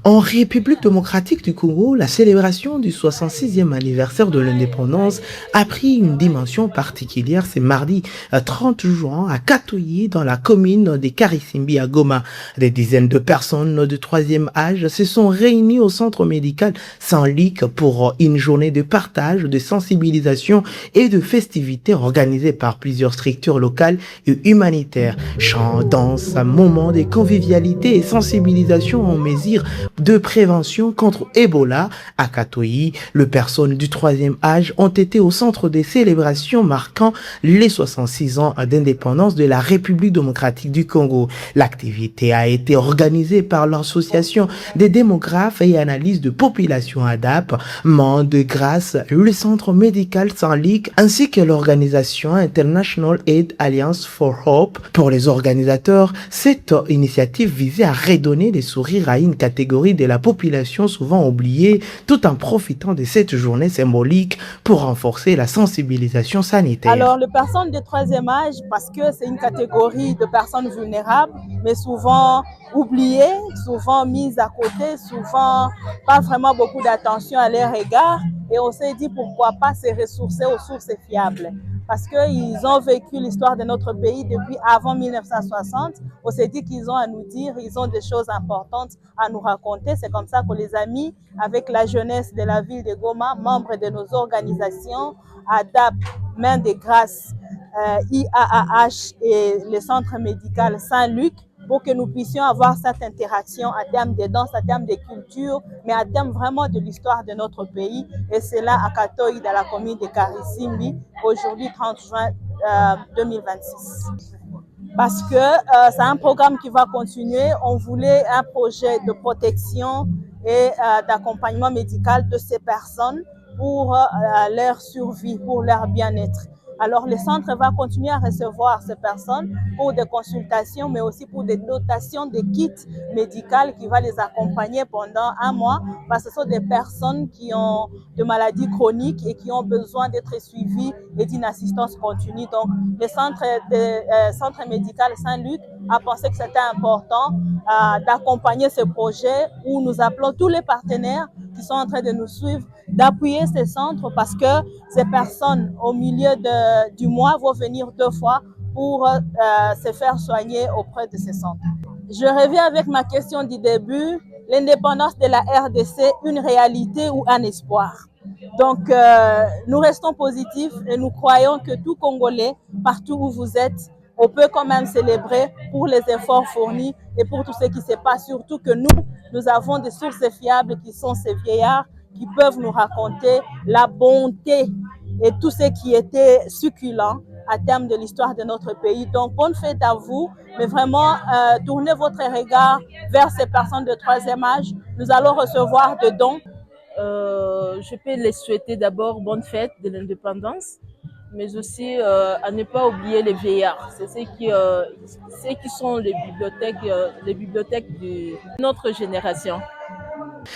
En République démocratique du Congo, la célébration du 66e anniversaire de l'indépendance a pris une dimension particulière ce mardi 30 juin à Katoyi dans la commune de Karisimbi à Goma. Des dizaines de personnes de troisième âge se sont réunies au centre médical Saint-Luc pour une journée de partage, de sensibilisation et de festivités organisées par plusieurs structures locales et humanitaires. Chants, danses, moments de convivialité et sensibilisation en mesure de prévention contre Ebola à Katoyi. Les personnes du troisième âge ont été au centre des célébrations marquant les 66 ans d'indépendance de la République démocratique du Congo. L'activité a été organisée par l'association des démographes et analystes de population ADAP, Main de Grâce, le centre médical Saint-Luc ainsi que l'organisation International Aid Alliance for Hope. Pour les organisateurs, cette initiative visait à redonner des sourires à une catégorie de la population souvent oubliée, tout en profitant de cette journée symbolique pour renforcer la sensibilisation sanitaire. Alors, les personnes de troisième âge, parce que c'est une catégorie de personnes vulnérables, mais souvent oubliées, souvent mises à côté, souvent pas vraiment beaucoup d'attention à leur égard. Et on s'est dit pourquoi pas se ressourcer aux sources fiables. Parce qu'ils ont vécu l'histoire de notre pays depuis avant 1960. On s'est dit qu'ils ont à nous dire, ils ont des choses importantes à nous raconter. C'est comme ça que les amis, avec la jeunesse de la ville de Goma, membres de nos organisations, ADAP, Main de Grâce, IAAH et le centre médical Saint-Luc, pour que nous puissions avoir cette interaction à terme de danse, à terme de culture, mais à terme vraiment de l'histoire de notre pays. Et c'est là à Katoyi, dans la commune de Karisimbi, aujourd'hui 30 juin 2026. Parce que c'est un programme qui va continuer. On voulait un projet de protection et d'accompagnement médical de ces personnes pour leur survie, pour leur bien-être. Alors, le centre va continuer à recevoir ces personnes pour des consultations, mais aussi pour des dotations de kits médicaux qui va les accompagner pendant un mois, parce que ce sont des personnes qui ont de maladies chroniques et qui ont besoin d'être suivies et d'une assistance continue. Donc, le centre médical Saint-Luc a pensé que c'était important d'accompagner ce projet où nous appelons tous les partenaires qui sont en train de nous suivre, d'appuyer ces centres parce que ces personnes au milieu du mois vont venir 2 fois pour se faire soigner auprès de ces centres. Je reviens avec ma question du début. L'indépendance de la RDC, une réalité ou un espoir? Donc, nous restons positifs et nous croyons que tout Congolais, partout où vous êtes, on peut quand même célébrer pour les efforts fournis et pour tout ce qui se passe. Surtout que nous avons des sources fiables qui sont ces vieillards qui peuvent nous raconter la bonté et tout ce qui était succulent à terme de l'histoire de notre pays. Donc, bonne fête à vous, mais vraiment, tournez votre regard vers ces personnes de troisième âge. Nous allons recevoir des dons. Je peux les souhaiter d'abord bonne fête de l'indépendance, mais aussi à ne pas oublier les vieillards. C'est ceux qui sont les bibliothèques de notre génération.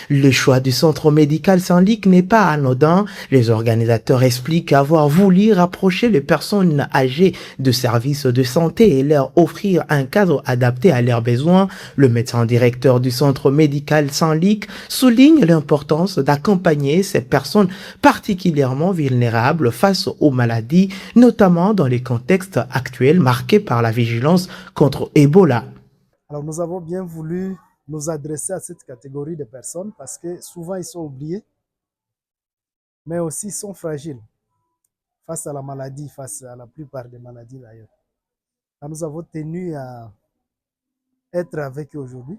Le choix du centre médical Saint-Luc n'est pas anodin. Les organisateurs expliquent avoir voulu rapprocher les personnes âgées de services de santé et leur offrir un cadre adapté à leurs besoins. Le médecin directeur du centre médical Saint-Luc souligne l'importance d'accompagner ces personnes particulièrement vulnérables face aux maladies, notamment dans les contextes actuels marqués par la vigilance contre Ebola. Alors nous avons bien voulu nous adresser à cette catégorie de personnes parce que souvent ils sont oubliés, mais aussi ils sont fragiles face à la maladie, face à la plupart des maladies d'ailleurs. Alors nous avons tenu à être avec eux aujourd'hui,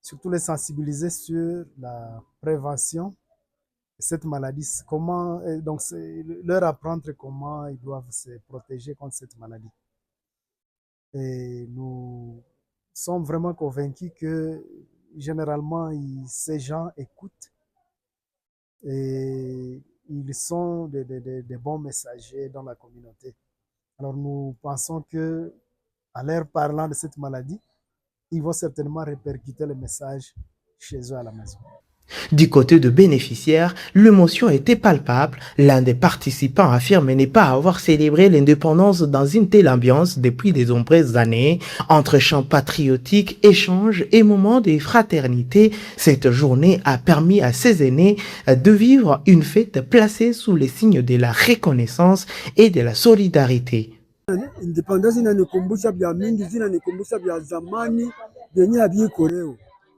surtout les sensibiliser sur la prévention de cette maladie, comment, donc leur apprendre comment ils doivent se protéger contre cette maladie. Et nous sommes vraiment convaincus que généralement ces gens écoutent et ils sont des bons messagers dans la communauté. Alors nous pensons que en leur parlant de cette maladie, ils vont certainement répercuter le message chez eux à la maison. Du côté de bénéficiaires, l'émotion était palpable. L'un des participants affirme ne pas avoir célébré l'indépendance dans une telle ambiance depuis de nombreuses années. Entre chants patriotiques, échanges et moments de fraternité, cette journée a permis à ses aînés de vivre une fête placée sous les signes de la reconnaissance et de la solidarité.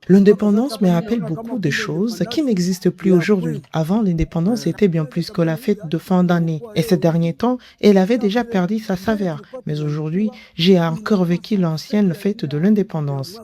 L'indépendance me rappelle beaucoup de choses qui n'existent plus aujourd'hui. Avant, l'indépendance était bien plus que la fête de fin d'année. Et ces derniers temps, elle avait déjà perdu sa saveur. Mais aujourd'hui, j'ai encore vécu l'ancienne fête de l'indépendance.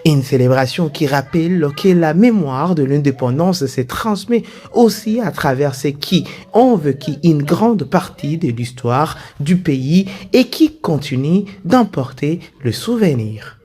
Une célébration qui rappelle que la mémoire de l'indépendance se transmet aussi à travers ceux qui ont vécu une grande partie de l'histoire du pays et qui continuent d'emporter le souvenir.